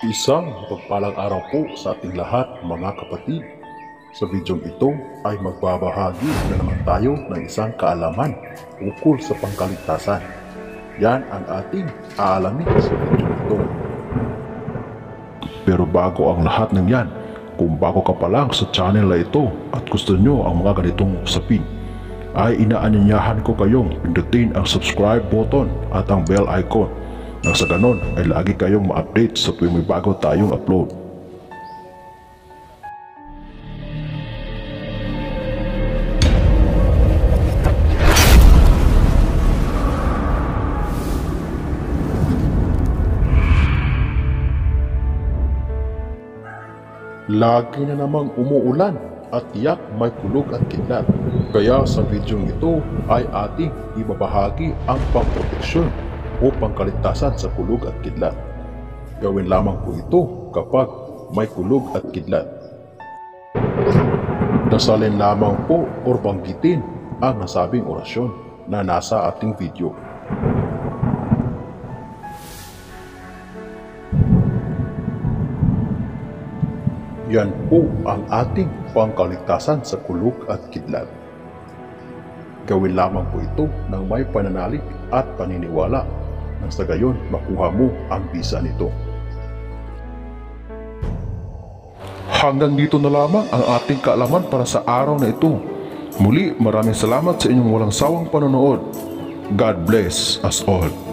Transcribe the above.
Isang mapagpalang araw po sa ating lahat mga kapatid. Sa bidyong ito ay magbabahagi na naman tayo ng isang kaalaman ukol sa pangkaligtasan. Yan ang ating aalamin sa bidyong ito. Pero bago ang lahat ng yan, kung bago ka pa lang sa channel na ito at gusto nyo ang mga ganitong usapin, ay inaanyayahan ko kayong pindutin ang subscribe button at ang bell icon nang sa ganon ay lagi kayong ma-update sa tuwing may bago tayong upload. Lagi na namang umuulan at tiyak may kulog at kidlat. Kaya sa bidyong ito ay ating ibabahagi ang pangproteksyon o pangkaligtasan sa kulog at kidlat. Gawin lamang po ito kapag may kulog at kidlat. Dasalin lamang po o banggitin ang nasabing orasyon na nasa ating video. Yan po ang ating pangkaligtasan sa kulog at kidlat. Gawin lamang po ito ng may pananalig at paniniwala nang sa gayon makuha mo ang bisa nito. Hanggang dito na lamang ang ating kaalaman para sa araw na ito. Muli, maraming salamat sa inyong walang sawang panonood. God bless us all.